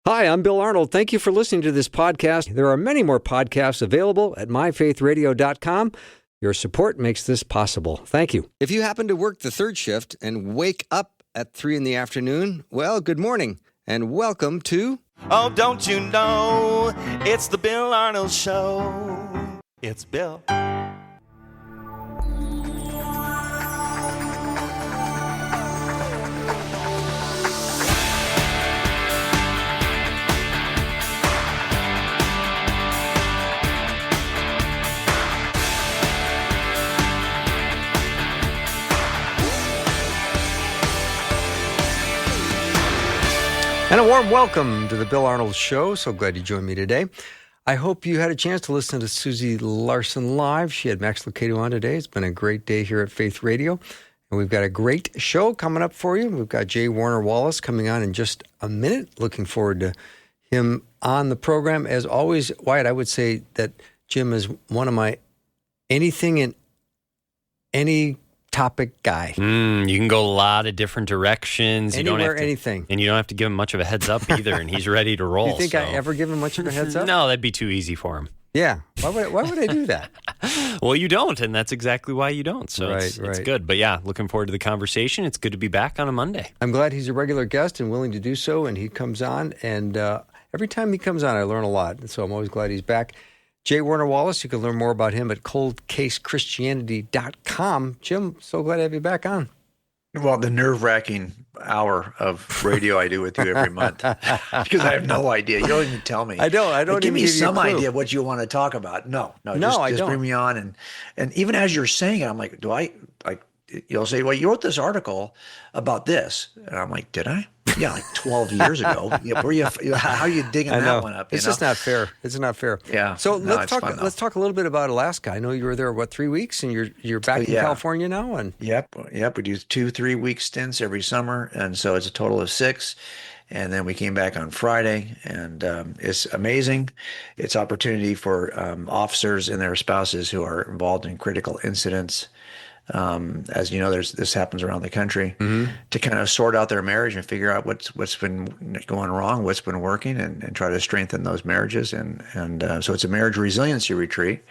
Hi, I'm Bill Arnold. Thank you for listening to this podcast. There are many more podcasts available at myfaithradio.com. Your support makes this possible. Thank you. If you happen to work the third shift and wake up at 3 in the afternoon, well, good morning and welcome to... Oh, don't you know, it's the Bill Arnold Show. It's Bill. And a warm welcome to the Bill Arnold Show. So glad you joined me today. I hope you had a chance to listen to Susie Larson live. She had Max Lucado on today. It's been a great day here at Faith Radio. And we've got a great show coming up for you. We've got J. Warner Wallace coming on in just a minute. Looking forward to him on the program. As always, Wyatt, I would say that Jim is one of my anything and any topic guy. You can go a lot of different directions. Anywhere, you don't have to, anything. And you don't have to give him much of a heads up either, and he's ready to roll. You think I ever give him much of a heads up? No, that'd be too easy for him. Yeah. Why would I do that? Well, you don't, and that's exactly why you don't. So Right, it's right. good. But yeah, looking forward to the conversation. It's good to be back on a Monday. I'm glad he's a regular guest and willing to do so, and he comes on, and every time he comes on, I learn a lot, so I'm always glad he's back. J. Warner Wallace, you can learn more about him at coldcasechristianity.com. Jim, so glad to have you back on. Well, the nerve-wracking hour of radio I do with you every month, because I have no idea. You don't even tell me. I don't Like, even give me give you a some clue. idea of what you want to talk about. No, I just don't. bring me on. And even as you're saying it, I'm like, you'll say, well, you wrote this article about this. And I'm like, did I? Yeah, like 12 years ago. Yeah, how are you digging that one up? It's just not fair. It's not fair. Yeah. So No, let's it's talk. fun, though. Let's talk a little bit about Alaska. I know you were there 3 weeks, and you're back in Yeah. California now. And Yep. We do 2-3 week stints every summer, and so it's a total of 6. And then we came back on Friday, and it's amazing. It's opportunity for officers and their spouses who are involved in critical incidents. As you know, this happens around the country, to kind of sort out their marriage and figure out what's been going wrong, what's been working, and try to strengthen those marriages. And so it's a marriage resiliency retreat,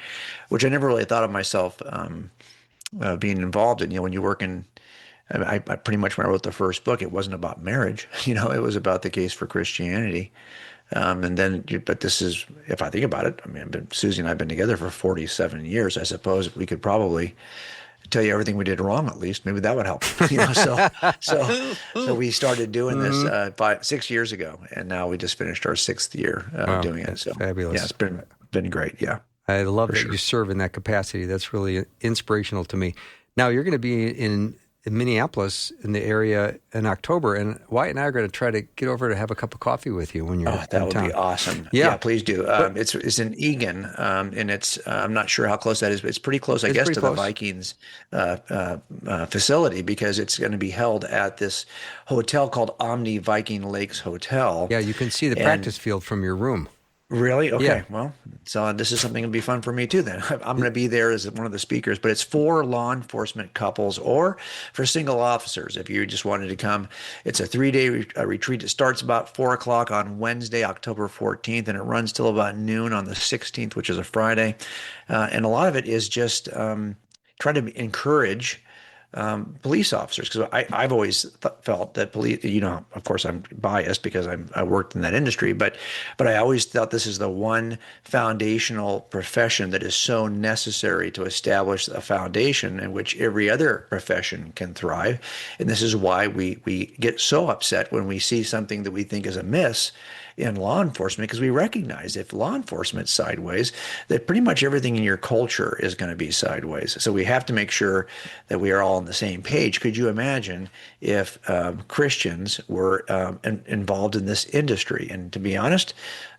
which I never really thought of myself being involved in. You know, when you work in, I pretty much, when I wrote the first book, it wasn't about marriage. You know, it was about the case for Christianity. But this is, if I think about it, I mean, Susie and I have been together for 47 years. I suppose we could probably tell you everything we did wrong, at least. Maybe that would help. You know, so we started doing this 6 years ago, and now we just finished our 6th year doing it. So fabulous. Yeah, it's been great. Yeah. I love that you serve in that capacity. That's really inspirational to me. Now, you're going to be in Minneapolis in the area in October, and Wyatt and I are going to try to get over to have a cup of coffee with you when you're in town. That would be awesome. Yeah, please do. It's in Egan, and it's I'm not sure how close that is, but it's pretty close, I guess, to the Vikings facility, because it's going to be held at this hotel called Omni Viking Lakes Hotel. Yeah, you can see the practice field from your room. Really? Okay. Yeah. Well, so this is something that'll be fun for me too then. I'm going to be there as one of the speakers, but it's for law enforcement couples or for single officers. If you just wanted to come, it's a 3-day retreat. It starts about 4:00 on Wednesday, October 14th, and it runs till about noon on the 16th, which is a Friday. And a lot of it is just trying to encourage police officers, because I've always felt that police, you know, of course I'm biased because I worked in that industry, but I always thought this is the one foundational profession that is so necessary to establish a foundation in which every other profession can thrive. And this is why we get so upset when we see something that we think is amiss in law enforcement, because we recognize if law enforcement's sideways, that pretty much everything in your culture is going to be sideways. So we have to make sure that we are all on the same page. Could you imagine if Christians were involved in this industry? And to be honest,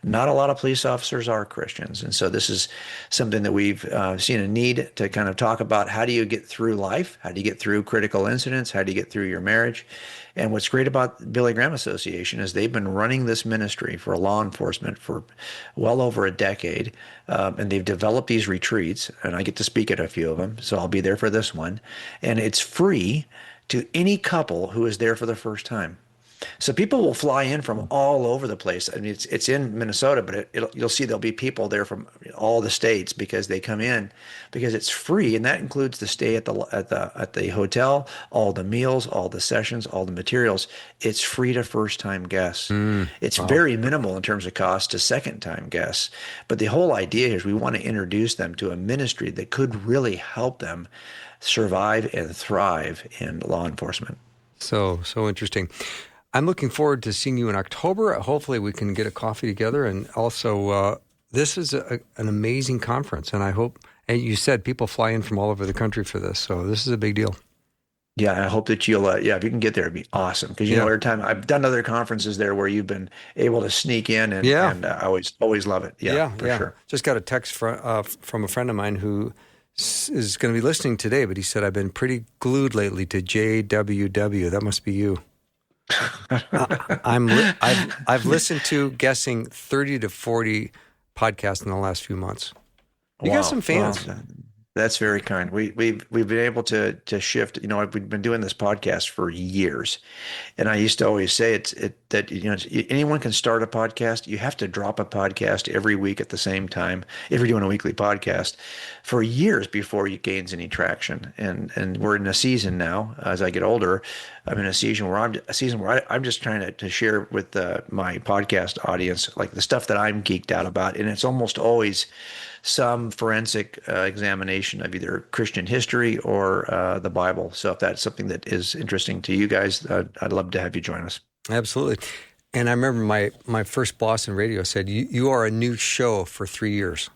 not a lot of police officers are Christians. And so this is something that we've seen a need to kind of talk about. How do you get through life? How do you get through critical incidents? How do you get through your marriage? And what's great about the Billy Graham Association is they've been running this ministry for law enforcement for well over a decade. And they've developed these retreats, and I get to speak at a few of them. So I'll be there for this one. And it's free to any couple who is there for the first time. So people will fly in from all over the place. I mean, it's in Minnesota, but you'll see there'll be people there from all the states because they come in because it's free, and that includes the stay at the hotel, all the meals, all the sessions, all the materials. It's free to first-time guests. It's Wow. very minimal in terms of cost to second-time guests. But the whole idea is we want to introduce them to a ministry that could really help them survive and thrive in law enforcement. So interesting. I'm looking forward to seeing you in October. Hopefully we can get a coffee together. And also, this is an amazing conference. And I hope, and you said people fly in from all over the country for this. So this is a big deal. Yeah, I hope that you'll, if you can get there, it'd be awesome. Because, every time I've done other conferences there where you've been able to sneak in and I always love it. Yeah, for sure. Just got a text from a friend of mine who is going to be listening today, but he said, I've been pretty glued lately to JWW. That must be you. I've listened to, guessing, 30 to 40 podcasts in the last few months. You got some fans. Well, that's very kind. We've been able to shift. We've been doing this podcast for years, and I used to always say that anyone can start a podcast. You have to drop a podcast every week at the same time if you're doing a weekly podcast for years before it gains any traction. And we're in a season now. As I get older, I'm in a season where I'm just trying to share with my podcast audience like the stuff that I'm geeked out about, and it's almost always some forensic examination of either Christian history or the Bible. So if that's something that is interesting to you guys, I'd love to have you join us. Absolutely. And I remember my first boss in radio said, you are a new show for 3 years.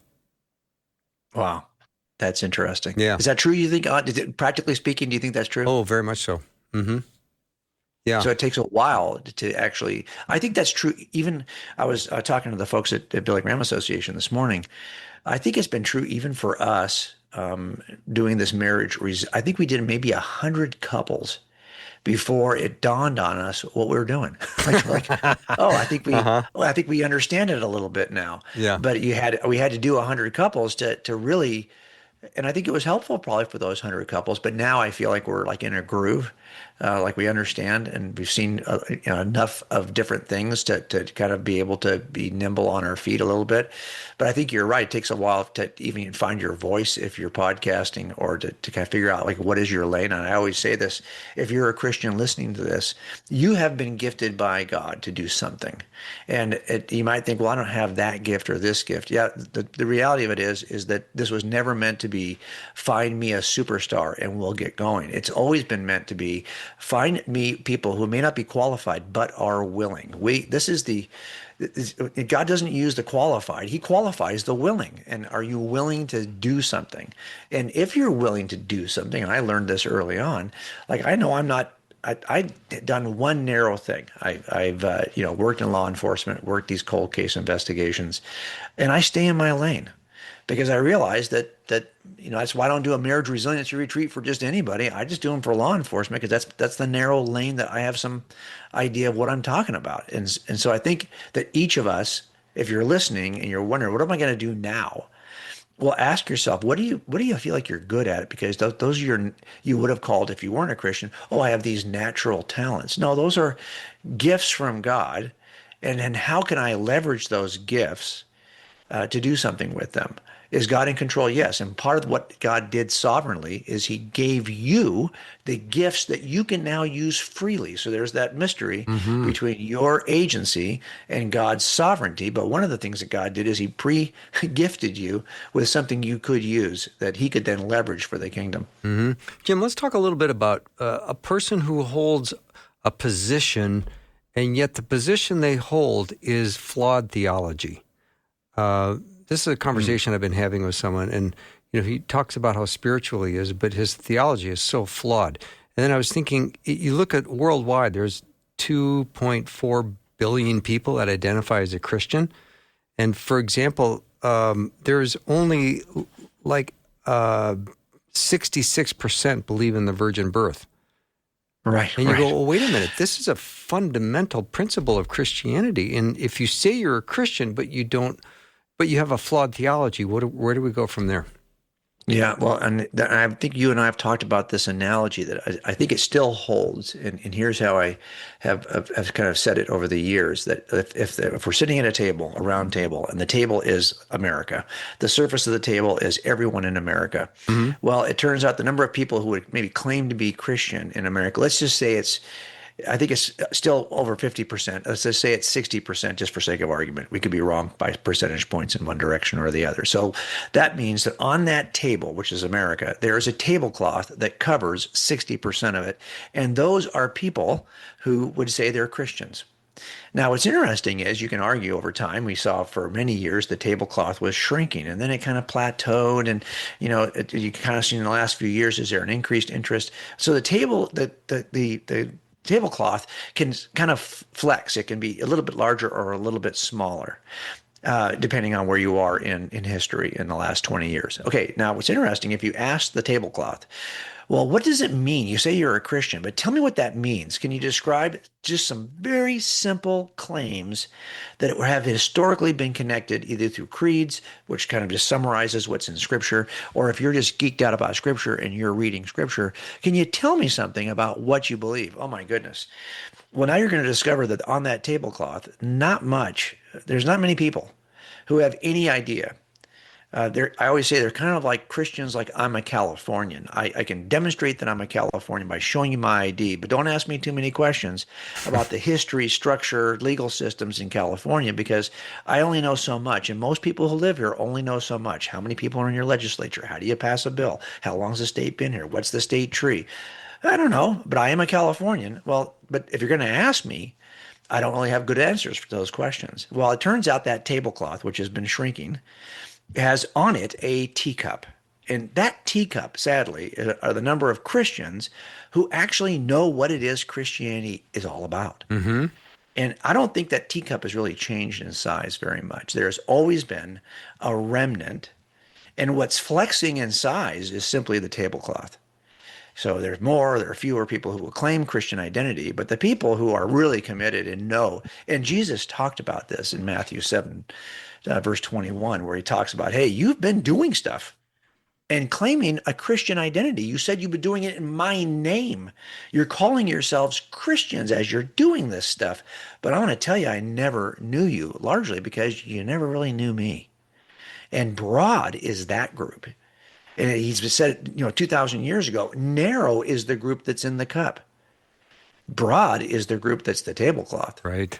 Wow. That's interesting. Yeah. Is that true, you think? Practically speaking, do you think that's true? Oh, very much so. Mm-hmm. Yeah. So it takes a while to actually, I think that's true. Even I was talking to the folks at Billy Graham Association this morning. I think it's been true even for us doing this marriage. I think we did maybe 100 couples before it dawned on us what we were doing. I think we understand it a little bit now. Yeah. But we had to do 100 couples to really, and I think it was helpful probably for those 100 couples. But now I feel like we're like in a groove. Like we understand and we've seen enough of different things to kind of be able to be nimble on our feet a little bit. But I think you're right. It takes a while to even find your voice if you're podcasting or to kind of figure out like what is your lane. And I always say this, if you're a Christian listening to this, you have been gifted by God to do something. And you might think, well, I don't have that gift or this gift. Yeah, the reality of it is that this was never meant to be find me a superstar and we'll get going. It's always been meant to be find me people who may not be qualified but are willing. God doesn't use the qualified. He qualifies the willing. And are you willing to do something? And if you're willing to do something, and I learned this early on, like I know I've done one narrow thing. I've worked in law enforcement, worked these cold case investigations, and I stay in my lane. Because I realized that that's why I don't do a marriage resiliency retreat for just anybody. I just do them for law enforcement because that's the narrow lane that I have some idea of what I'm talking about. And so I think that each of us, if you're listening and you're wondering, what am I going to do now? Well, ask yourself, what do you feel like you're good at? Because those are you would have called if you weren't a Christian. Oh, I have these natural talents. No, those are gifts from God. And then how can I leverage those gifts to do something with them? Is God in control? Yes. And part of what God did sovereignly is he gave you the gifts that you can now use freely. So there's that mystery between your agency and God's sovereignty. But one of the things that God did is he pre-gifted you with something you could use that he could then leverage for the kingdom. Mm-hmm. Jim, let's talk a little bit about a person who holds a position, and yet the position they hold is flawed theology. This is a conversation I've been having with someone, and he talks about how spiritual he is, but his theology is so flawed. And then I was thinking, you look at worldwide, there's 2.4 billion people that identify as a Christian. And for example, there's only like 66% believe in the virgin birth. Right. And you go, well, wait a minute, this is a fundamental principle of Christianity. And if you say you're a Christian, but you have a flawed theology, where do we go from there? Yeah, well, and I think you and I have talked about this analogy that I think it still holds, and here's how I have kind of said it over the years that if we're sitting at a table, a round table, and the table is America, the surface of the table is everyone in America. Hmm. Well, it turns out the number of people who would maybe claim to be Christian in America, let's just say I think it's still over 50%. Let's just say it's 60%, just for sake of argument. We could be wrong by percentage points in one direction or the other. So that means that on that table, which is America, there is a tablecloth that covers 60% of it. And those are people who would say they're Christians. Now, what's interesting is you can argue over time. We saw for many years the tablecloth was shrinking, and then it kind of plateaued. And you kind of see in the last few years, is there an increased interest? So the tablecloth can kind of flex. It can be a little bit larger or a little bit smaller, depending on where you are in history in the last 20 years. Okay, now what's interesting, if you ask the tablecloth, well, what does it mean? You say you're a Christian, but tell me what that means. Can you describe just some very simple claims that have historically been connected either through creeds, which kind of just summarizes what's in Scripture, or if you're just geeked out about Scripture and you're reading Scripture, can you tell me something about what you believe? Oh, my goodness. Well, now you're going to discover that on that tablecloth, there's not many people who have any idea. I always say they're kind of like Christians, like I'm a Californian. I can demonstrate that I'm a Californian by showing you my ID, but don't ask me too many questions about the history, structure, legal systems in California, because I only know so much. And most people who live here only know so much. How many people are in your legislature? How do you pass a bill? How long has the state been here? What's the state tree? I don't know, but I am a Californian. Well, but if you're going to ask me, I don't really have good answers for those questions. Well, it turns out that tablecloth, which has been shrinking, has on it a teacup. And that teacup, sadly, are the number of Christians who actually know what it is Christianity is all about. Mm-hmm. And I don't think that teacup has really changed in size very much. There's always been a remnant. And what's flexing in size is simply the tablecloth. So there are fewer people who will claim Christian identity, but the people who are really committed and know, and Jesus talked about this in Matthew 7, verse 21, where he talks about, hey, you've been doing stuff and claiming a Christian identity. You said you've been doing it in my name. You're calling yourselves Christians as you're doing this stuff. But I want to tell you, I never knew you, largely because you never really knew me. And broad is that group. And he's said, 2,000 years ago, narrow is the group that's in the cup. Broad is the group that's the tablecloth. Right.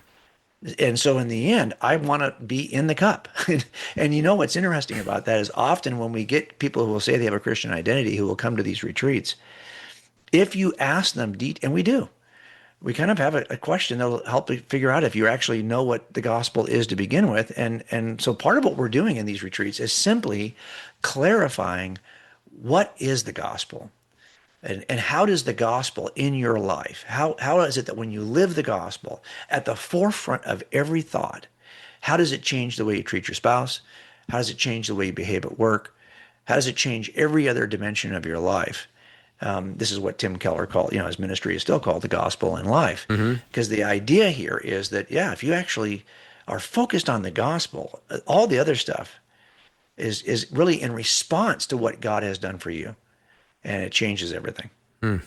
And so in the end, I want to be in the cup. And what's interesting about that is often when we get people who will say they have a Christian identity who will come to these retreats, if you ask them, and we do, we kind of have a question that will help figure out if you actually know what the gospel is to begin with. And so part of what we're doing in these retreats is simply clarifying what is the gospel and how does the gospel in your life, how is it that when you live the gospel at the forefront of every thought, how does it change the way you treat your spouse? How does it change the way you behave at work? How does it change every other dimension of your life? This is what Tim Keller called, his ministry is still called the gospel in life. Because the idea here is that, if you actually are focused on the gospel, all the other stuff is really in response to what God has done for you. And it changes everything. All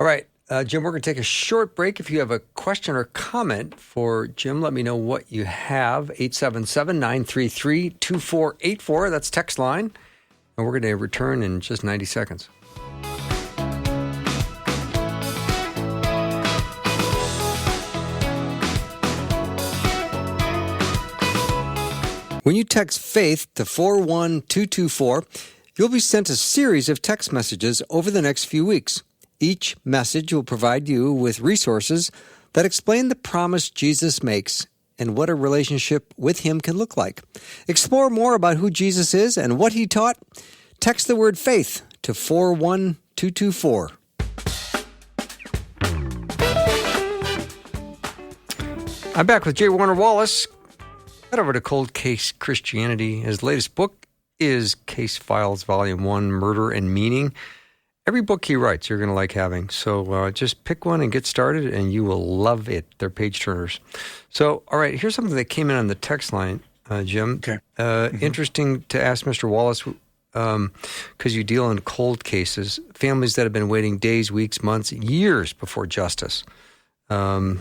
right, Jim, we're going to take a short break. If you have a question or comment for Jim, let me know what you have. 877-933-2484. That's text line. And we're going to return in just 90 seconds. When you text FAITH to 41224, you'll be sent a series of text messages over the next few weeks. Each message will provide you with resources that explain the promise Jesus makes and what a relationship with Him can look like. Explore more about who Jesus is and what He taught. Text the word FAITH to 41224. I'm back with J. Warner Wallace. Head over to Cold Case Christianity. His latest book is Case Files Volume 1, Murder and Meaning. Every book he writes, you're going to like having. So just pick one and get started, and you will love it. They're page turners. So, all right, here's something that came in on the text line, Jim. Okay. Interesting to ask Mr. Wallace. because you deal in cold cases, families that have been waiting days, weeks, months, years before justice. And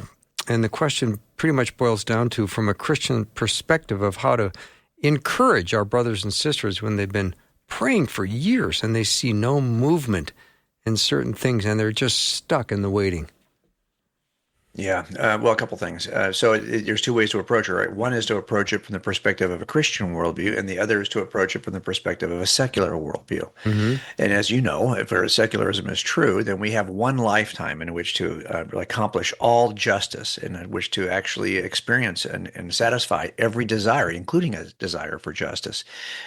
the question pretty much boils down to, from a Christian perspective, of how to encourage our brothers and sisters when they've been praying for years and they see no movement in certain things and they're just stuck in the waiting. Yeah, well, a couple things. There's two ways to approach it, right? One is to approach it from the perspective of a Christian worldview, and the other is to approach it from the perspective of a secular worldview. And as you know, if our secularism is true, then we have one lifetime in which to accomplish all justice, and in which to actually experience and satisfy every desire, including a desire for justice.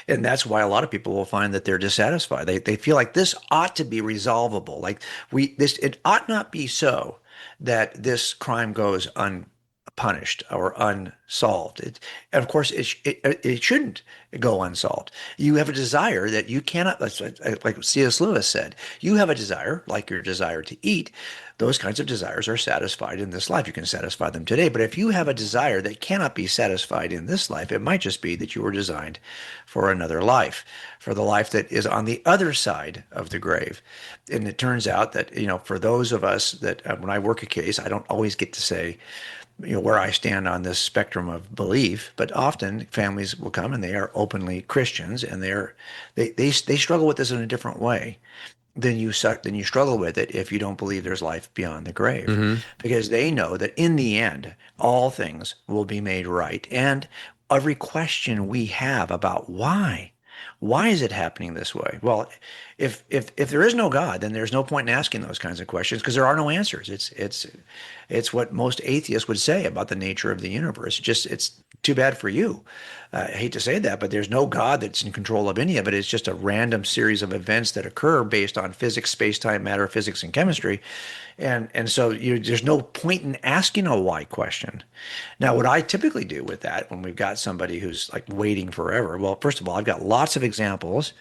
And that's why a lot of people will find that they're dissatisfied. They feel like this ought to be resolvable. Like it ought not be so that this crime goes unpunished or unsolved. And of course, it shouldn't go unsolved. You have a desire that you cannot, like C.S. Lewis said, you have a desire, like your desire to eat. Those kinds of desires are satisfied in this life. You can satisfy them today. But if you have a desire that cannot be satisfied in this life, it might just be that you were designed for another life, for the life that is on the other side of the grave. And it turns out that, for those of us that when I work a case, I don't always get to say, where I stand on this spectrum of belief, but often families will come and they are openly Christians, and they struggle with this in a different way than you struggle with it if you don't believe there's life beyond the grave, because they know that in the end, all things will be made right. And every question we have about why is it happening this way? Well, if there is no God, then there's no point in asking those kinds of questions, because there are no answers. It's what most atheists would say about the nature of the universe. It's too bad for you. I hate to say that, but there's no God that's in control of any of it. It's just a random series of events that occur based on physics, space-time, matter, physics, and chemistry. And so there's no point in asking a why question. Now, what I typically do with that, when we've got somebody who's like waiting forever, well, first of all, I've got lots of examples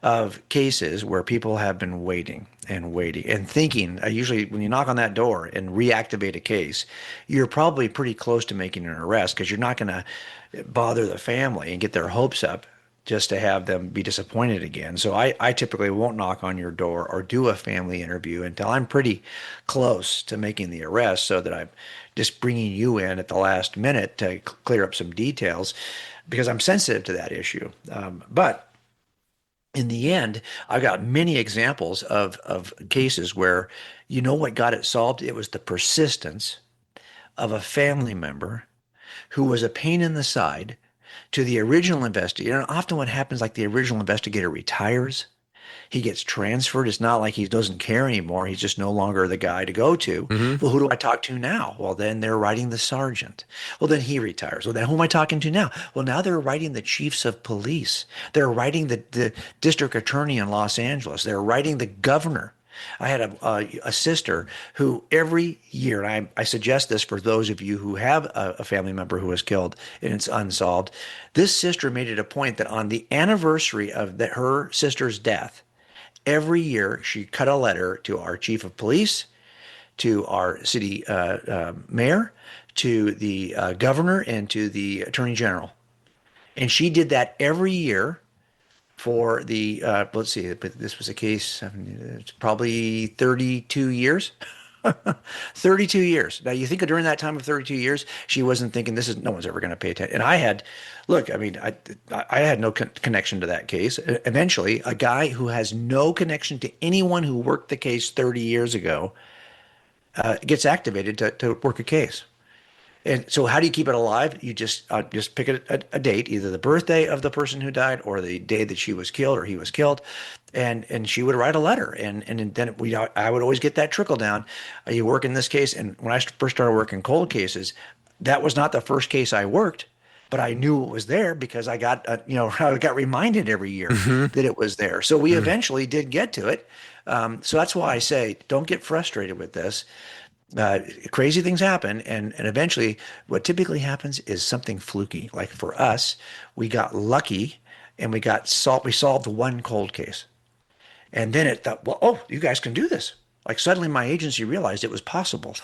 of cases where people have been waiting and thinking. Usually when you knock on that door and reactivate a case, you're probably pretty close to making an arrest, because you're not going to bother the family and get their hopes up just to have them be disappointed again. So I typically won't knock on your door or do a family interview until I'm pretty close to making the arrest, so that I'm just bringing you in at the last minute to clear up some details, because I'm sensitive to that issue. But in the end, I've got many examples of cases where, what got it solved? It was the persistence of a family member who was a pain in the side to the original investigator. And often what happens, like the original investigator retires, he gets transferred. It's not like he doesn't care anymore. He's just no longer the guy to go to. Well, who do I talk to now? Well, then they're writing the sergeant. Well, then he retires. Well, then who am I talking to now? Well, now they're writing the chiefs of police. They're writing the district attorney in Los Angeles. They're writing the governor. I had a sister who every year, and I suggest this for those of you who have a family member who was killed and it's unsolved, this sister made it a point that on the anniversary of her sister's death, every year she cut a letter to our chief of police, to our city mayor, to the governor, and to the attorney general. And she did that every year for the, let's see, but this was a case, it's probably 32 years. 32 years. Now you think during that time of 32 years, she wasn't thinking no one's ever going to pay attention. And I had no connection to that case. Eventually, a guy who has no connection to anyone who worked the case 30 years ago gets activated to work a case. And so how do you keep it alive? You just pick a date, either the birthday of the person who died or the day that she was killed or he was killed, and she would write a letter, and then I would always get that trickle down. You work in this case, and when I first started working cold cases, that was not the first case I worked, but I knew it was there because I got I got reminded every year that it was there. So we eventually did get to it. So that's why I say don't get frustrated with this. Crazy things happen, and eventually what typically happens is something fluky. Like for us, we got lucky and we solved one cold case. And then it thought, well, oh, you guys can do this. Like suddenly my agency realized it was possible.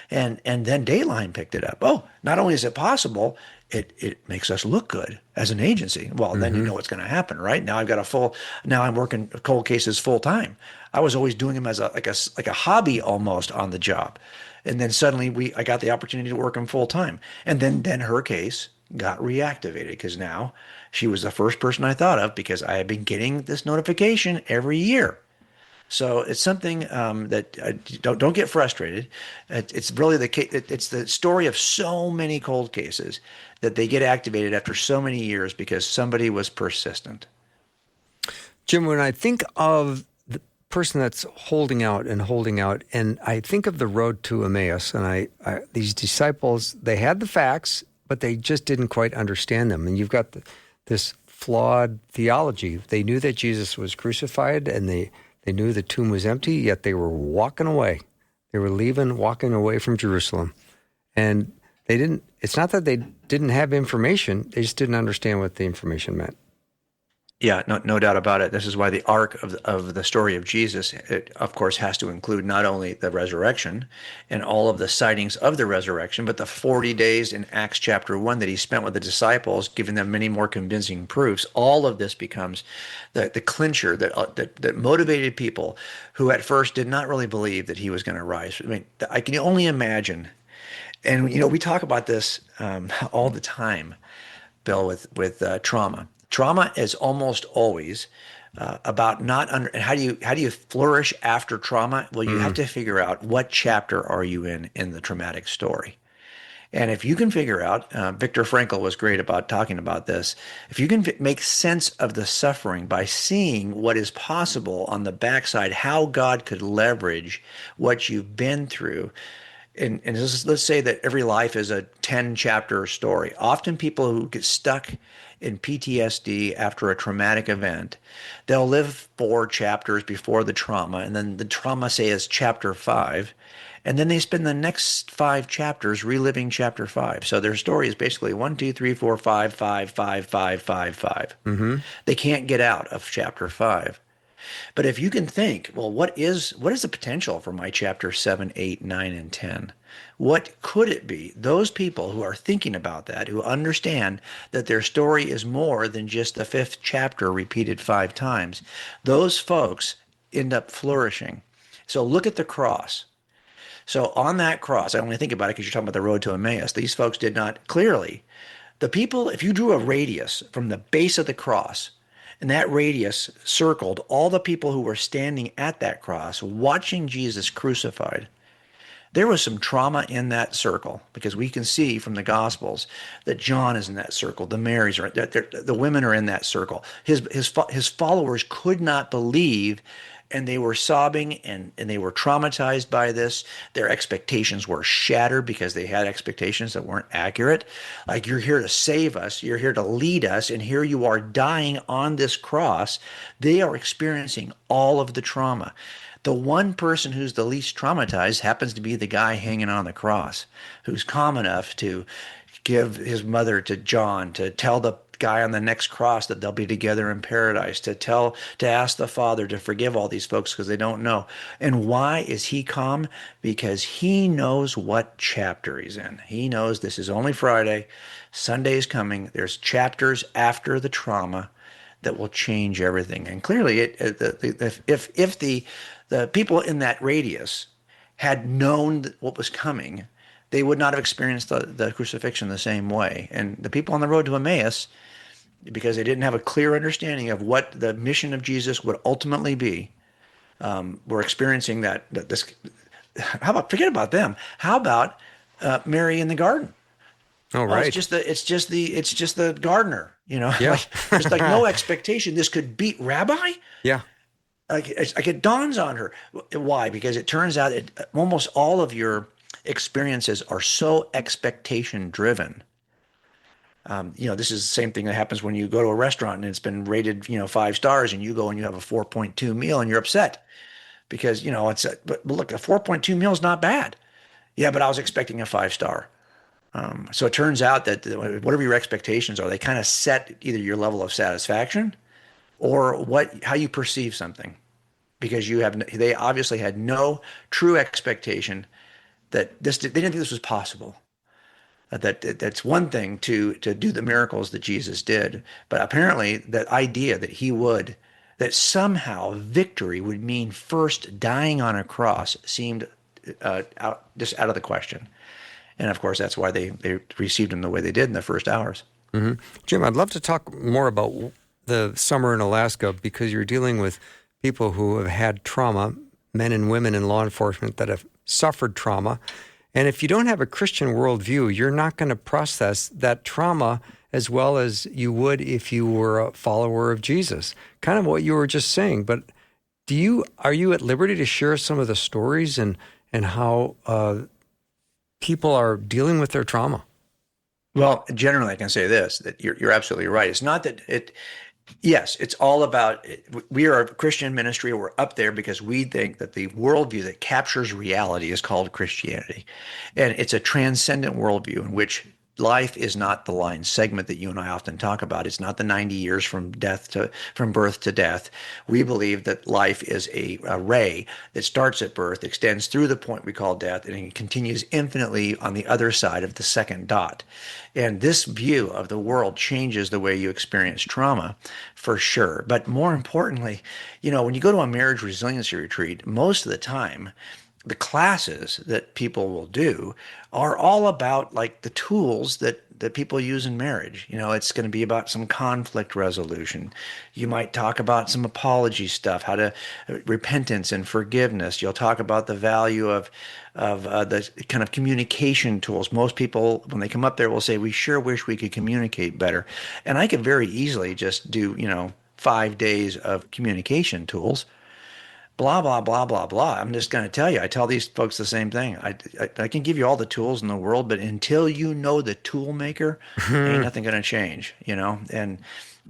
And then Dateline picked it up. Oh, not only is it possible, it makes us look good as an agency. Well, then you know what's going to happen, right? Now I'm working cold cases full time. I was always doing them as like a hobby almost on the job. And then suddenly I got the opportunity to work them full time. And then her case got reactivated because now she was the first person I thought of because I had been getting this notification every year. So it's something that don't get frustrated. It's really it's the story of so many cold cases that they get activated after so many years because somebody was persistent. Jim, when I think of the person that's holding out, and I think of the road to Emmaus, and these disciples, they had the facts, but they just didn't quite understand them. And you've got this flawed theology. They knew that Jesus was crucified, and they knew the tomb was empty, yet they were walking away. They were walking away from Jerusalem. And it's not that they didn't have information, they just didn't understand what the information meant. Yeah, no doubt about it. This is why the arc of the story of Jesus, it, of course, has to include not only the resurrection and all of the sightings of the resurrection, but the 40 days in Acts chapter 1 that he spent with the disciples, giving them many more convincing proofs. All of this becomes the clincher that motivated people who at first did not really believe that he was going to rise. I mean, I can only imagine, and we talk about this all the time, Bill, with trauma. Trauma is almost always about and how do you flourish after trauma? Well, you have to figure out what chapter are you in the traumatic story. And if you can figure out, Viktor Frankl was great about talking about this, if you can make sense of the suffering by seeing what is possible on the backside, how God could leverage what you've been through. And let's say that every life is a 10-chapter story. Often people who get stuck in PTSD after a traumatic event, they'll live 4 chapters before the trauma, and then the trauma, say, is chapter 5, and then they spend the next 5 chapters reliving chapter 5. So their story is basically 1, 2, 3, 4, 5, 5, 5, 5, 5, 5. They can't get out of chapter 5. But if you can think, well, what is the potential for my chapter 7, 8, 9, and 10? What could it be? Those people who are thinking about that, who understand that their story is more than just the 5th chapter repeated 5 times, those folks end up flourishing. So look at the cross. So on that cross, I only think about it because you're talking about the road to Emmaus. These folks did not clearly. The people, if you drew a radius from the base of the cross, and that radius circled all the people who were standing at that cross, watching Jesus crucified, there was some trauma in that circle, because we can see from the Gospels that John is in that circle, the Marys are, the women are in that circle. His followers could not believe, and they were sobbing and they were traumatized by this. Their expectations were shattered because they had expectations that weren't accurate. Like, you're here to save us, you're here to lead us, and here you are dying on this cross. They are experiencing all of the trauma. The one person who's the least traumatized happens to be the guy hanging on the cross, who's calm enough to give his mother to John, to tell the guy on the next cross that they'll be together in paradise, to ask the Father to forgive all these folks because they don't know. And why is he calm? Because he knows what chapter he's in. He knows this is only Friday. Sunday is coming. There's chapters after the trauma that will change everything. And clearly, if the people in that radius had known what was coming, they would not have experienced the crucifixion the same way. And the people on the road to Emmaus, because they didn't have a clear understanding of what the mission of Jesus would ultimately be, were experiencing this. How about, forget about them? How about Mary in the garden? Oh, right. It's just the gardener, Yeah. There's like no expectation. This could beat Rabbi. Yeah. Like it dawns on her. Why? Because it turns out almost all of your experiences are so expectation driven. This is the same thing that happens when you go to a restaurant and it's been rated, 5 stars, and you go and you have a 4.2 meal and you're upset because, but look, a 4.2 meal is not bad. Yeah, but I was expecting a 5-star. So it turns out that whatever your expectations are, they kind of set either your level of satisfaction or how you perceive something, because they obviously had no true expectation that they didn't think this was possible. That's one thing to do the miracles that Jesus did, but apparently that idea that somehow victory would mean first dying on a cross seemed just out of the question. And of course, that's why they received him the way they did in the first hours. Jim, I'd love to talk more about the summer in Alaska because you're dealing with people who have had trauma, men and women in law enforcement that have suffered trauma. And if you don't have a Christian worldview, you're not going to process that trauma as well as you would if you were a follower of Jesus. Kind of what you were just saying. But are you at liberty to share some of the stories and how people are dealing with their trauma? Well, generally, I can say this, that you're absolutely right. It's not that yes, it's all about, we are a Christian ministry. We're up there because we think that the worldview that captures reality is called Christianity. And it's a transcendent worldview in which life is not the line segment that you and I often talk about. It's not the 90 years from birth to death. We believe that life is a ray that starts at birth, extends through the point we call death, and it continues infinitely on the other side of the second dot. And this view of the world changes the way you experience trauma, for sure. But more importantly, when you go to a marriage resiliency retreat, most of the time, the classes that people will do are all about like the tools that people use in marriage. It's going to be about some conflict resolution. You might talk about some apology stuff, how to repentance and forgiveness. You'll talk about the value of the kind of communication tools. Most people, when they come up there, will say, we sure wish we could communicate better. And I could very easily just do, 5 days of communication tools. Blah, blah, blah, blah, blah. I'm just going to tell you, I tell these folks the same thing. I can give you all the tools in the world, but until you know the tool maker, ain't nothing going to change, And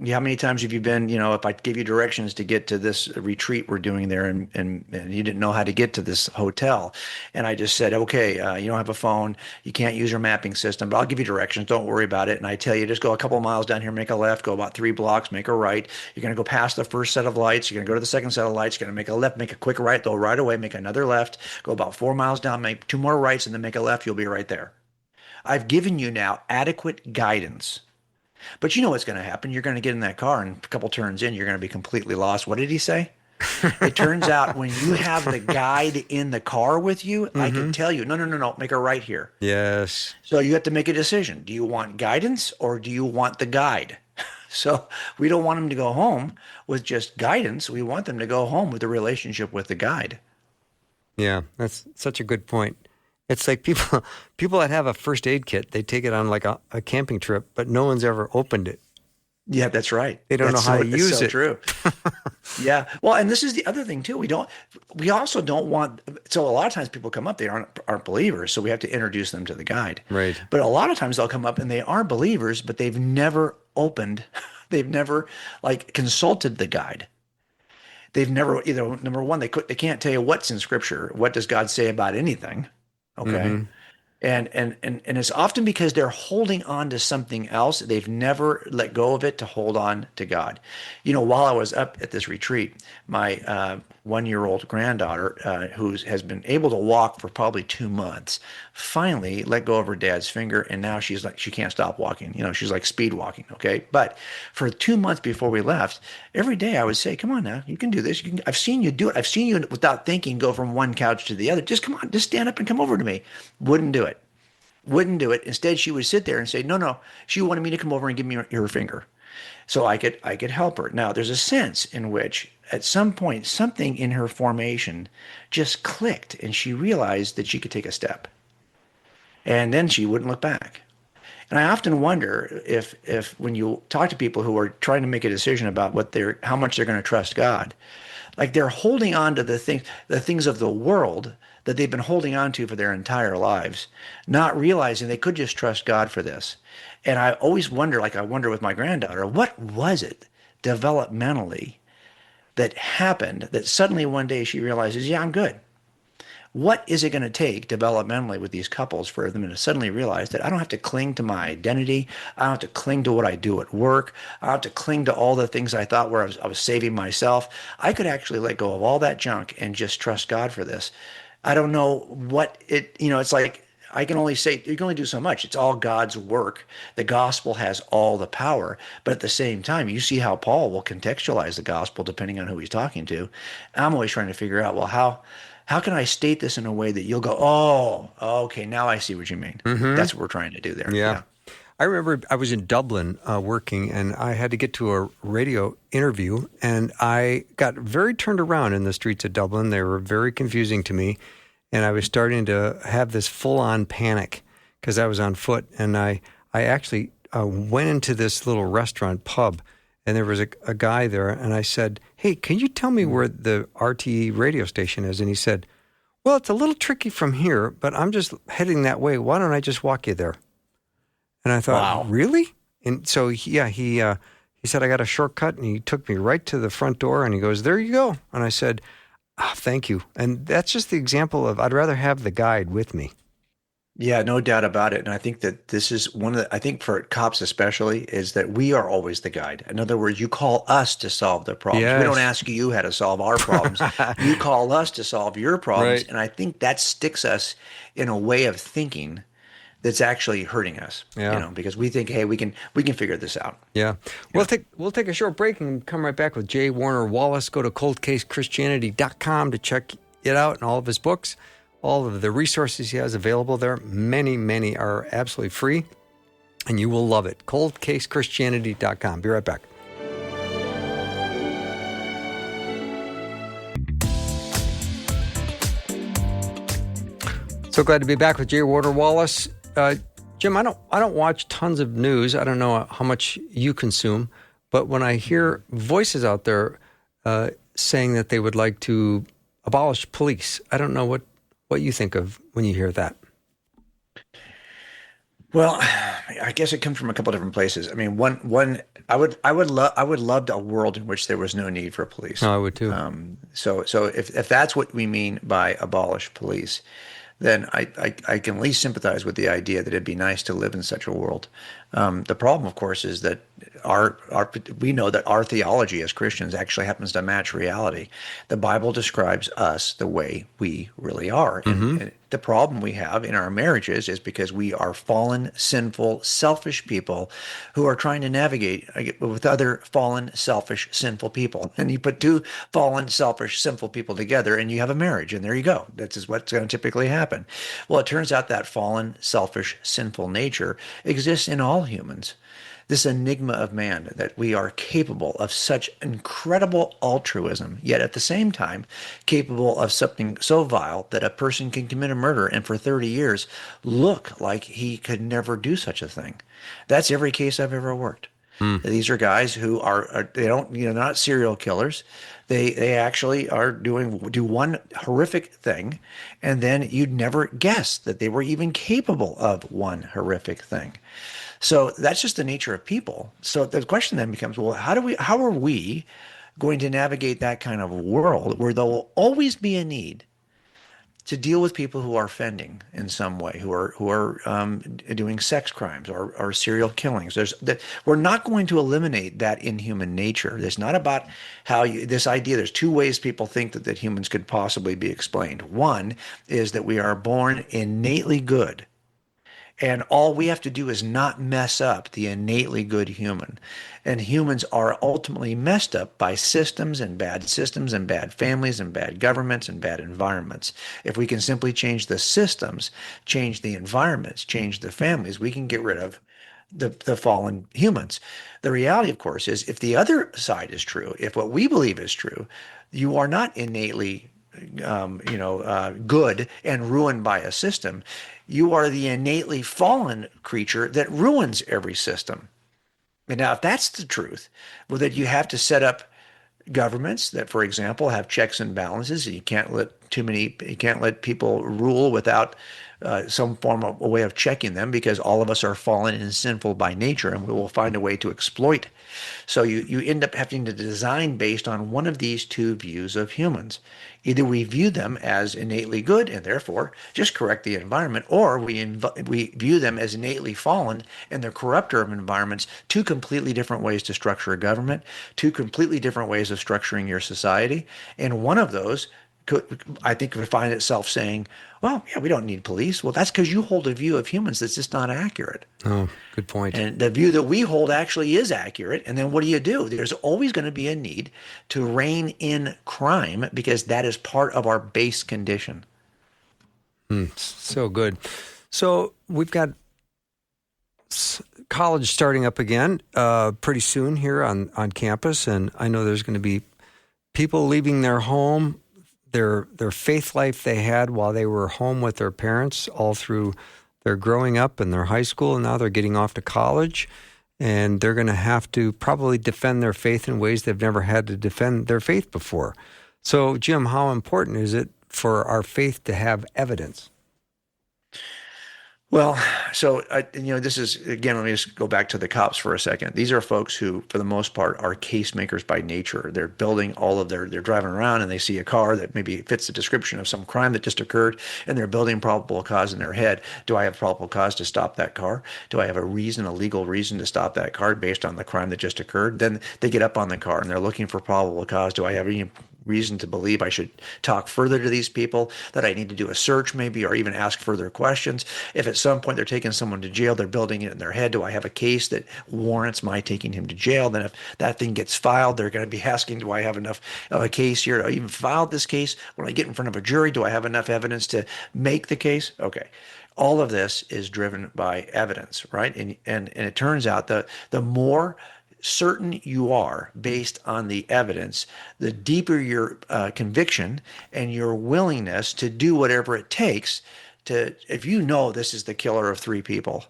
how many times have you been, if I gave you directions to get to this retreat we're doing there and you didn't know how to get to this hotel, and I just said, okay, you don't have a phone, you can't use your mapping system, but I'll give you directions, don't worry about it. And I tell you, just go a couple of miles down here, make a left, go about 3 blocks, make a right. You're going to go past the first set of lights, you're going to go to the second set of lights, you're going to make a left, make a quick right, go right away, make another left, go about 4 miles down, make 2 more rights, and then make a left, you'll be right there. I've given you now adequate guidance. But you know what's going to happen. You're going to get in that car and a couple turns in, you're going to be completely lost. What did he say? It turns out when you have the guide in the car with you, I can tell you, no, make a right here. Yes. So you have to make a decision. Do you want guidance or do you want the guide? So we don't want them to go home with just guidance. We want them to go home with a relationship with the guide. Yeah, that's such a good point. It's like people that have a first aid kit, they take it on like a camping trip, but no one's ever opened it. Yeah, that's right. They don't know how to use it. True. Yeah. Well, and this is the other thing too. We also don't want, so a lot of times people come up, they aren't believers. So we have to introduce them to the guide. Right. But a lot of times they'll come up and they are believers, but they've never opened, they've never like consulted the guide. They've never either, number one, they can't tell you what's in scripture. What does God say about anything? Okay. Mm-hmm. And it's often because they're holding on to something else. They've never let go of it to hold on to God. While I was up at this retreat, my 1-year-old granddaughter, who has been able to walk for probably 2 months, finally let go of her dad's finger, and now she's like, she can't stop walking. She's like speed walking. Okay, but for 2 months before we left, every day I would say, "Come on now, you can do this. I've seen you do it. I've seen you without thinking go from one couch to the other. Just come on, just stand up and come over to me." Wouldn't do it. Wouldn't do it. Instead, she would sit there and say, no. She wanted me to come over and give me her finger so I could help her. Now, there's a sense in which at some point, something in her formation just clicked and she realized that she could take a step. And then she wouldn't look back. And I often wonder if when you talk to people who are trying to make a decision about how much they're going to trust God, like they're holding on to the things of the world that they've been holding on to for their entire lives, not realizing they could just trust God for this. And I always wonder, like I wonder with my granddaughter, what was it developmentally that happened that suddenly one day she realizes, yeah, I'm good. What is it going to take developmentally with these couples for them to suddenly realize that I don't have to cling to my identity, I don't have to cling to what I do at work, I don't have to cling to all the things I thought where I was saving myself. I could actually let go of all that junk and just trust God for this. I don't know what it's like. I can only say you can only do so much. It's all God's work. The gospel has all the power, but at the same time, you see how Paul will contextualize the gospel depending on who he's talking to. I'm always trying to figure out, well, how can I state this in a way that you'll go, oh, okay, now I see what you mean. That's what we're trying to do there. Yeah. I remember I was in Dublin working, and I had to get to a radio interview, and I got very turned around in the streets of Dublin. They were very confusing to me, and I was starting to have this full-on panic because I was on foot, and I actually went into this little restaurant pub, and there was a guy there, and I said, hey, can you tell me where the RTE radio station is? And he said, well, it's a little tricky from here, but I'm just heading that way. Why don't I just walk you there? And I thought, Wow. really? And so, he said, I got a shortcut, and he took me right to the front door, and he goes, there you go. And I said, thank you. And that's just the example of I'd rather have the guide with me. Yeah, no doubt about it. And I think that this is one of the, I think for cops especially, is that we are always the guide. In other words, you call us to solve the problems. Yes. We don't ask you how to solve our problems. You call us to solve your problems. Right. And I think that sticks us in a way of thinking that's actually hurting us. Yeah. Because we think, hey, we can figure this out. Yeah. We'll take a short break and come right back with J. Warner Wallace. Go to coldcasechristianity.com to check it out and all of his books. All of the resources he has available there. Many, many are absolutely free, and you will love it. coldcasechristianity.com. Be right back. So glad to be back with J. Warner Wallace. Jim, I don't watch tons of news. I don't know how much you consume, but when I hear voices out there saying that they would like to abolish police, I don't know what you think of when you hear that. Well, I guess it comes from a couple different places. I mean, one, I would love a world in which there was no need for police. No, I would too. So if that's what we mean by abolish police, then I can at least sympathize with the idea that it'd be nice to live in such a world. The problem, of course, is that we know that our theology as Christians actually happens to match reality. The Bible describes us the way we really are. And the problem we have in our marriages is because we are fallen, sinful, selfish people who are trying to navigate with other fallen, selfish, sinful people. And you put two fallen, selfish, sinful people together and you have a marriage, and there you go. That's what's going to typically happen. Well, it turns out that fallen, selfish, sinful nature exists in all humans. This enigma of man, that we are capable of such incredible altruism, yet at the same time capable of something so vile that a person can commit a murder and for 30 years look like he could never do such a thing. That's every case I've ever worked. These are guys who they're not serial killers. They actually do one horrific thing, and then you'd never guess that they were even capable of one horrific thing. So that's just the nature of people. So the question then becomes, well, how are we going to navigate that kind of world where there will always be a need to deal with people who are offending in some way, who are doing sex crimes or serial killings? We're not going to eliminate that inhuman nature. It's not about this idea. There's two ways people think that humans could possibly be explained. One is that we are born innately good, and all we have to do is not mess up the innately good human. And humans are ultimately messed up by systems and bad families and bad governments and bad environments. If we can simply change the systems, change the environments, change the families, we can get rid of the fallen humans. The reality, of course, is if the other side is true, if what we believe is true, you are not innately good and ruined by a system. You are the innately fallen creature that ruins every system. And now, if that's the truth, well, that you have to set up governments that, for example, have checks and balances. You can't let people rule without some form of a way of checking them, because all of us are fallen and sinful by nature, and we will find a way to exploit. So you end up having to design based on one of these two views of humans. Either we view them as innately good and therefore just correct the environment, or we view them as innately fallen and the corrupter of environments. Two completely different ways to structure a government, two completely different ways of structuring your society, and one of those I think, would find itself saying, well, yeah, we don't need police. Well, that's because you hold a view of humans that's just not accurate. Oh, good point. And the view that we hold actually is accurate. And then what do? There's always going to be a need to rein in crime because that is part of our base condition. So good. So we've got college starting up again pretty soon here on campus, and I know there's going to be people leaving their home, their faith life they had while they were home with their parents all through their growing up and their high school, and now they're getting off to college, and they're going to have to probably defend their faith in ways they've never had to defend their faith before. So, Jim, how important is it for our faith to have evidence? Well, so, this is, again, let me just go back to the cops for a second. These are folks who, for the most part, are case makers by nature. They're building they're driving around and they see a car that maybe fits the description of some crime that just occurred, and they're building probable cause in their head. Do I have probable cause to stop that car? Do I have a legal reason to stop that car based on the crime that just occurred? Then they get up on the car and they're looking for probable cause. Do I have any reason to believe I should talk further to these people, that I need to do a search maybe, or even ask further questions? If at some point they're taking someone to jail, they're building it in their head. Do I have a case that warrants my taking him to jail? Then if that thing gets filed, they're going to be asking, do I have enough of a case here to even file this case? When I get in front of a jury, do I have enough evidence to make the case? Okay. All of this is driven by evidence, right? And it turns out that the more certain you are based on the evidence, the deeper your conviction and your willingness to do whatever it takes to, if you know this is the killer of 3 people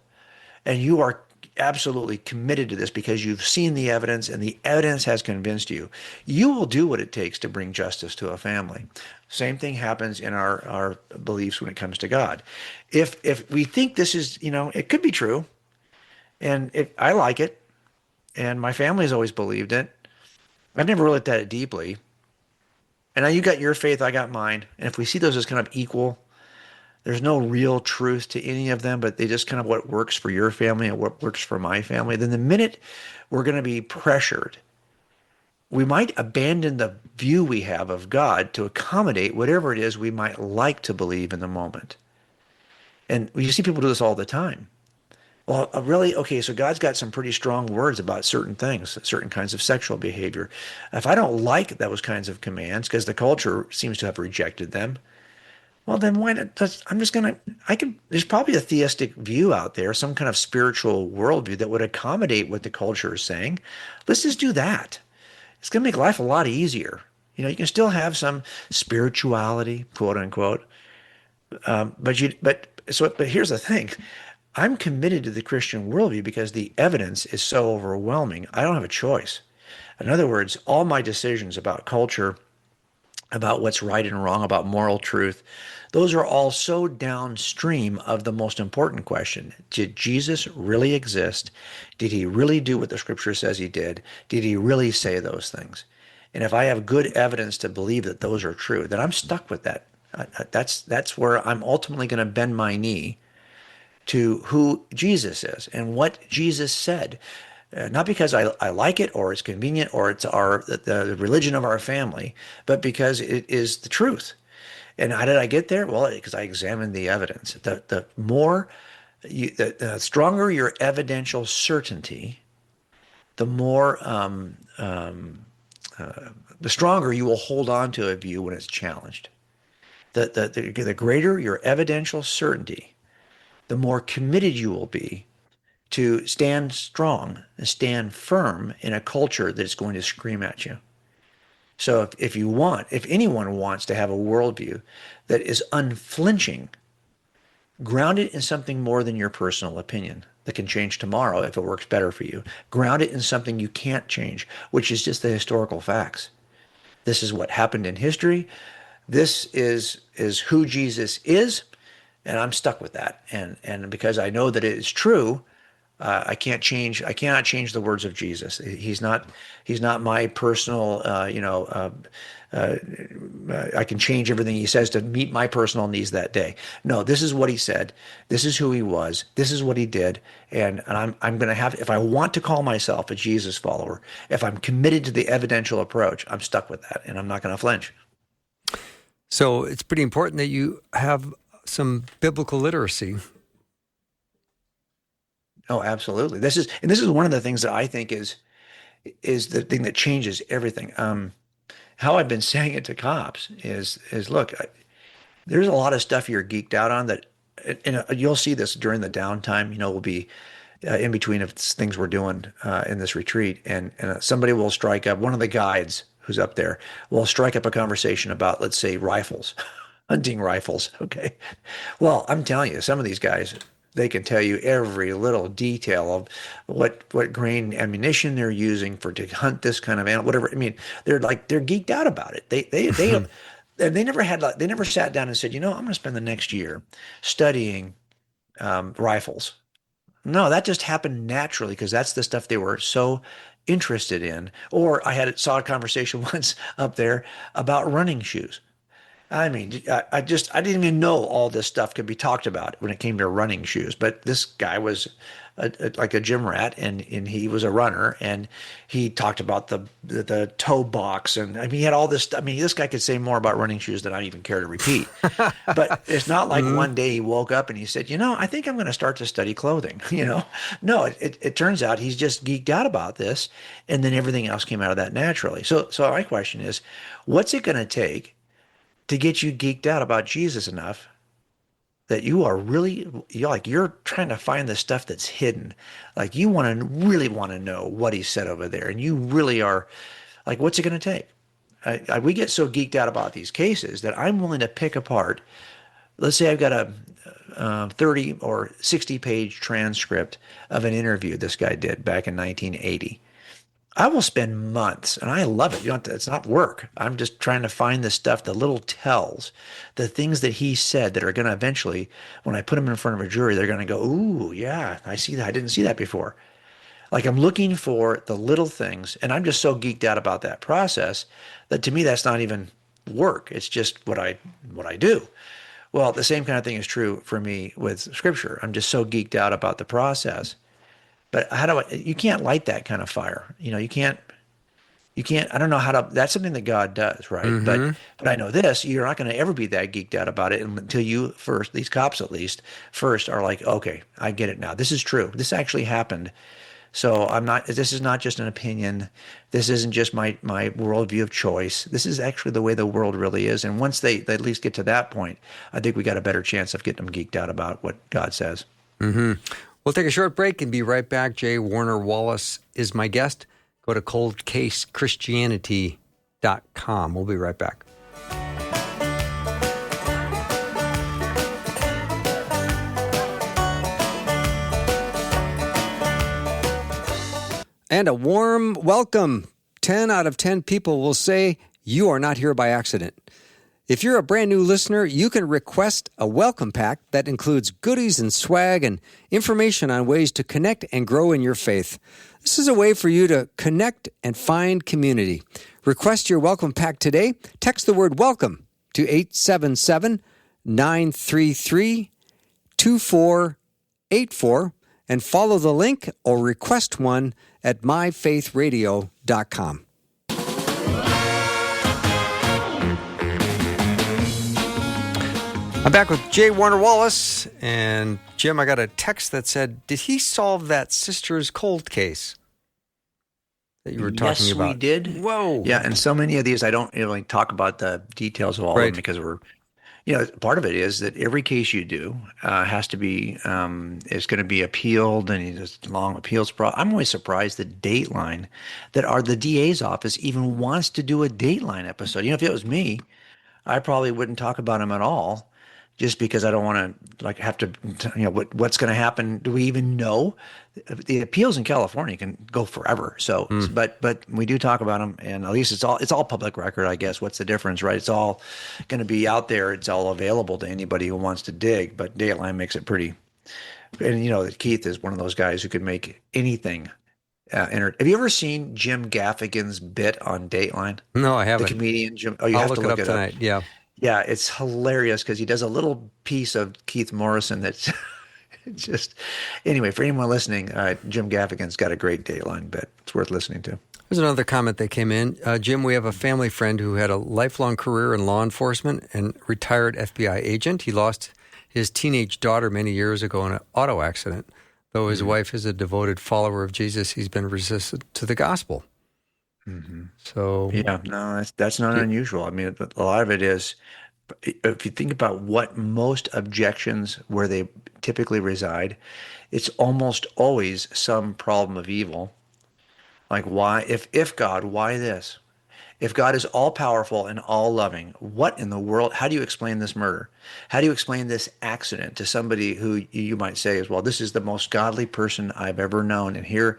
and you are absolutely committed to this because you've seen the evidence and the evidence has convinced you, you will do what it takes to bring justice to a family. Same thing happens in our beliefs when it comes to God. If we think this is, it could be true, and I like it, and my family's always believed it, I've never really looked at it deeply. And now you got your faith, I got mine. And if we see those as kind of equal, there's no real truth to any of them, but they just kind of what works for your family and what works for my family. Then the minute we're going to be pressured, we might abandon the view we have of God to accommodate whatever it is we might like to believe in the moment. And you see people do this all the time. Well, really? Okay, so God's got some pretty strong words about certain things, certain kinds of sexual behavior. If I don't like those kinds of commands because the culture seems to have rejected them, well, then why not? There's probably a theistic view out there, some kind of spiritual worldview that would accommodate what the culture is saying. Let's just do that. It's going to make life a lot easier. You can still have some spirituality, quote unquote. But here's the thing. I'm committed to the Christian worldview because the evidence is so overwhelming. I don't have a choice. In other words, all my decisions about culture, about what's right and wrong, about moral truth, those are all so downstream of the most important question. Did Jesus really exist? Did he really do what the scripture says he did? Did he really say those things? And if I have good evidence to believe that those are true, then I'm stuck with that. That's where I'm ultimately going to bend my knee to who Jesus is and what Jesus said. Not because I like it or it's convenient or it's the religion of our family, but because it is the truth. And how did I get there? Well, because I examined the evidence. The stronger your evidential certainty, the stronger you will hold on to a view when it's challenged. The greater your evidential certainty, the more committed you will be to stand strong and stand firm in a culture that's going to scream at you. So if anyone wants to have a worldview that is unflinching, grounded in something more than your personal opinion that can change tomorrow if it works better for you, ground it in something you can't change, which is just the historical facts. This is what happened in history. This is who Jesus is. And I'm stuck with that. And because I know that it is true, I cannot change the words of Jesus. He's not my personal, I can change everything he says to meet my personal needs that day. No, this is what he said. This is who he was. This is what he did. And I'm going to have, if I want to call myself a Jesus follower, if I'm committed to the evidential approach, I'm stuck with that and I'm not going to flinch. So it's pretty important that you have some biblical literacy. Oh, absolutely. This is one of the things that I think is the thing that changes everything. How I've been saying it to cops is look, there's a lot of stuff you're geeked out on that, and you'll see this during the downtime. Will be in between of things we're doing in this retreat, and somebody will strike up, one of the guides who's up there will strike up a conversation about, let's say, rifles, hunting rifles. Okay, well, I'm telling you, some of these guys, they can tell you every little detail of what grain ammunition they're using to hunt this kind of animal, whatever. I mean, they're geeked out about it. They never sat down and said, I'm going to spend the next year studying rifles. No, that just happened naturally because that's the stuff they were so interested in. Or saw a conversation once up there about running shoes. I mean, I didn't even know all this stuff could be talked about when it came to running shoes. But this guy was like a gym rat, and he was a runner, and he talked about the toe box, and I mean, he had all this stuff. I mean, this guy could say more about running shoes than I even care to repeat. But it's not like one day he woke up and he said, I think I'm going to start to study clothing. No, it turns out he's just geeked out about this, and then everything else came out of that naturally. So my question is, what's it going to take to get you geeked out about Jesus enough that you're trying to find the stuff that's hidden. Like you really want to know what he said over there. And you really are like, what's it going to take? We get so geeked out about these cases that I'm willing to pick apart. Let's say I've got a 30 or 60 page transcript of an interview this guy did back in 1980. I will spend months, and I love it. It's not work. I'm just trying to find the stuff, the little tells, the things that he said that are going to eventually, when I put them in front of a jury, they're going to go, ooh, yeah, I see that. I didn't see that before. Like I'm looking for the little things, and I'm just so geeked out about that process that to me, that's not even work. It's just what I do. Well, the same kind of thing is true for me with Scripture. I'm just so geeked out about the process. But you can't light that kind of fire. You can't, I don't know how to, that's something that God does, right? Mm-hmm. But I know this, you're not going to ever be that geeked out about it until you first, these cops at least, first are like, okay, I get it now. This is true. This actually happened. So this is not just an opinion. This isn't just my worldview of choice. This is actually the way the world really is. And once they at least get to that point, I think we got a better chance of getting them geeked out about what God says. Mm-hmm. We'll take a short break and be right back. J. Warner Wallace is my guest. Go to coldcasechristianity.com. We'll be right back. And a warm welcome. 10 out of 10 people will say you are not here by accident. If you're a brand new listener, you can request a welcome pack that includes goodies and swag and information on ways to connect and grow in your faith. This is a way for you to connect and find community. Request your welcome pack today. Text the word welcome to 877-933-2484 and follow the link or request one at myfaithradio.com. I'm back with J. Warner Wallace, and Jim, I got a text that said, did he solve that sister's cold case that you were talking about? Yes, we did. Whoa. Yeah, and so many of these, I don't really talk about the details of all of them because part of it is that every case you do has to be, is going to be appealed, and there's a long appeals process. I'm always surprised that Dateline, the DA's office even wants to do a Dateline episode. If it was me, I probably wouldn't talk about him at all. Just because I don't want to have to, what's going to happen? Do we even know? The appeals in California can go forever. So, but we do talk about them, and at least it's all public record, I guess. What's the difference, right? It's all going to be out there. It's all available to anybody who wants to dig. But Dateline makes it pretty. And Keith is one of those guys who could make anything. Have you ever seen Jim Gaffigan's bit on Dateline? No, I haven't. The comedian Jim. Oh, you have to look it up tonight. Yeah. Yeah, it's hilarious because he does a little piece of Keith Morrison that's just, anyway, for anyone listening, Jim Gaffigan's got a great Dateline bit. It's worth listening to. There's another comment that came in. Jim, we have a family friend who had a lifelong career in law enforcement and retired FBI agent. He lost his teenage daughter many years ago in an auto accident. Though his wife is a devoted follower of Jesus, he's been resistant to the gospel. So, Yeah, no, that's not unusual. I mean, a lot of it is, if you think about what most objections where they typically reside, it's almost always some problem of evil. Like, why, if God, why this? If God is all powerful and all loving, what in the world, how do you explain this murder? How do you explain this accident to somebody who you might say is, well, this is the most godly person I've ever known, and here,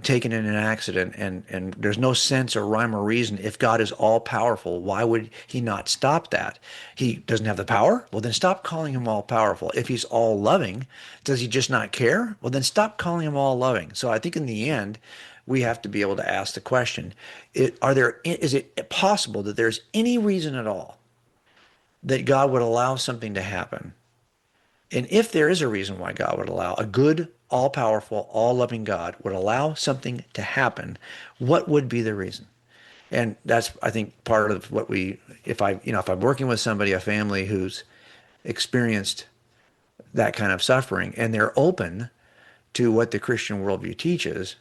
taken in an accident, and there's no sense or rhyme or reason. If God is all powerful, why would he not stop that? He doesn't have the power? Well, then stop calling him all powerful. If he's all loving, does he just not care? Well, then stop calling him all loving. So I think in the end, we have to be able to ask the question, is it possible that there's any reason at all that God would allow something to happen? And if there is a reason why God would allow, a good, all-powerful, all-loving God would allow something to happen, what would be the reason? And that's, I think, part of what if I'm working with somebody, a family who's experienced that kind of suffering, and they're open to what the Christian worldview teaches,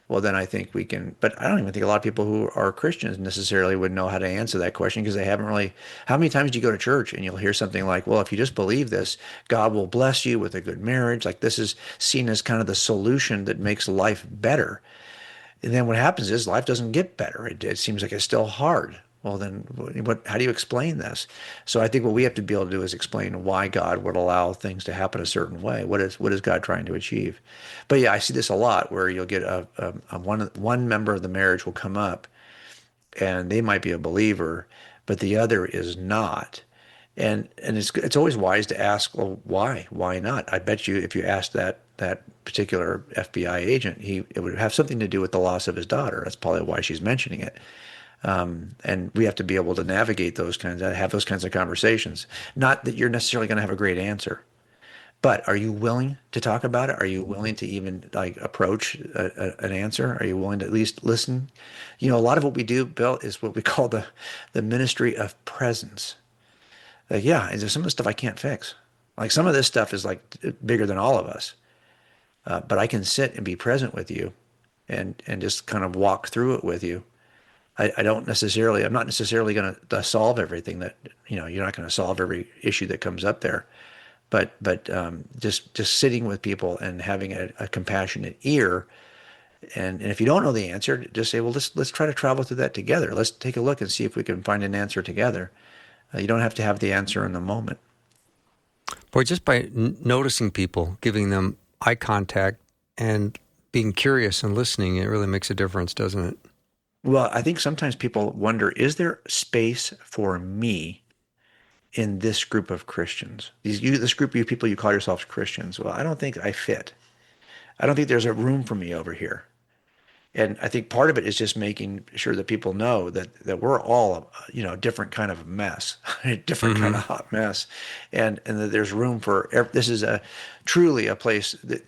well, then I think we can, but I don't even think a lot of people who are Christians necessarily would know how to answer that question, because they haven't really, how many times do you go to church and you'll hear something like, well, if you just believe this, God will bless you with a good marriage. Like, this is seen as kind of the solution that makes life better. And then what happens is life doesn't get better. It seems like it's still hard. Well, then how do you explain this? So I think what we have to be able to do is explain why God would allow things to happen a certain way. What is God trying to achieve? But yeah, I see this a lot where you'll get one member of the marriage will come up, and they might be a believer, but the other is not. And it's always wise to ask, well, why? Why not? I bet you if you asked that particular FBI agent, it would have something to do with the loss of his daughter. That's probably why she's mentioning it. And we have to be able to navigate have those kinds of conversations. Not that you're necessarily going to have a great answer, but are you willing to talk about it? Are you willing to even approach an answer? Are you willing to at least listen? A lot of what we do, Bill, is what we call the ministry of presence. There's some of the stuff I can't fix. Like, some of this stuff is bigger than all of us, but I can sit and be present with you, and just kind of walk through it with you. I'm not necessarily going to solve everything that, you're not going to solve every issue that comes up there, but just sitting with people and having a compassionate ear. And if you don't know the answer, just say, well, let's try to travel through that together. Let's take a look and see if we can find an answer together. You don't have to have the answer in the moment. Boy, just by noticing people, giving them eye contact and being curious and listening, it really makes a difference, doesn't it? Well, I think sometimes people wonder, is there space for me in this group of Christians? This group of people you call yourselves Christians. Well, I don't think I fit. I don't think there's a room for me over here. And I think part of it is just making sure that people know that we're all, a different kind of mess, a different kind of hot mess, and that there's room for. This is truly a place that,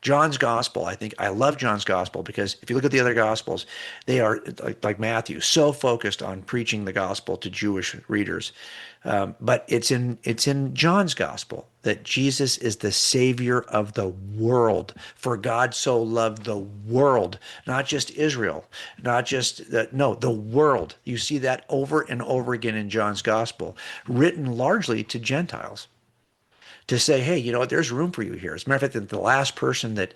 John's gospel. I love John's gospel, because if you look at the other gospels, they are like Matthew, so focused on preaching the gospel to Jewish readers. But it's in John's gospel that Jesus is the Savior of the world. For God so loved the world, not just Israel, the world. You see that over and over again in John's gospel, written largely to Gentiles, to say, hey, there's room for you here. As a matter of fact, the last person that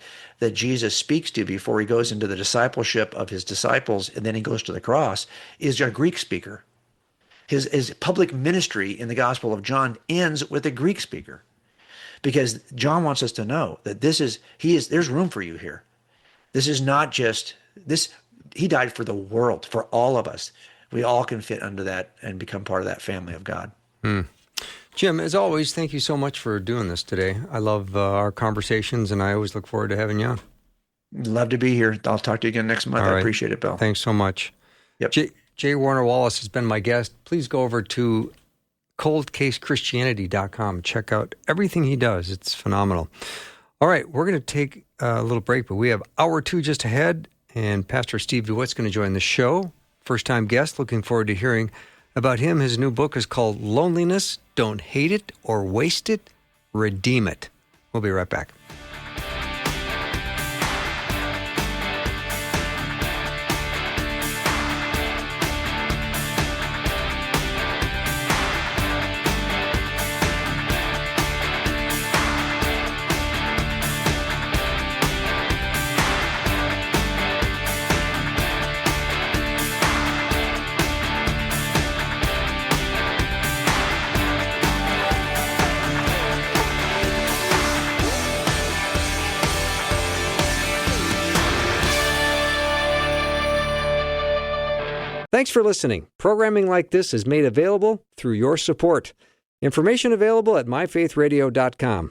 Jesus speaks to before he goes into the discipleship of his disciples, and then he goes to the cross, is a Greek speaker. His public ministry in the Gospel of John ends with a Greek speaker, because John wants us to know that there's room for you here. This is not just this. He died for the world, for all of us. We all can fit under that and become part of that family of God. Jim, as always, thank you so much for doing this today. I love our conversations, and I always look forward to having you on. Love to be here. I'll talk to you again next month. All right. I appreciate it, Bill. Thanks so much. Yep. J. Warner Wallace has been my guest. Please go over to coldcasechristianity.com. Check out everything he does. It's phenomenal. All right, we're going to take a little break, but we have hour 2 just ahead, And Pastor Steve DeWitt's going to join the show. First-time guest. Looking forward to hearing about him. His new book is called Loneliness. Don't Hate It or Waste It. Redeem It. We'll be right back. Thanks for listening. Programming like this is made available through your support. Information available at myfaithradio.com.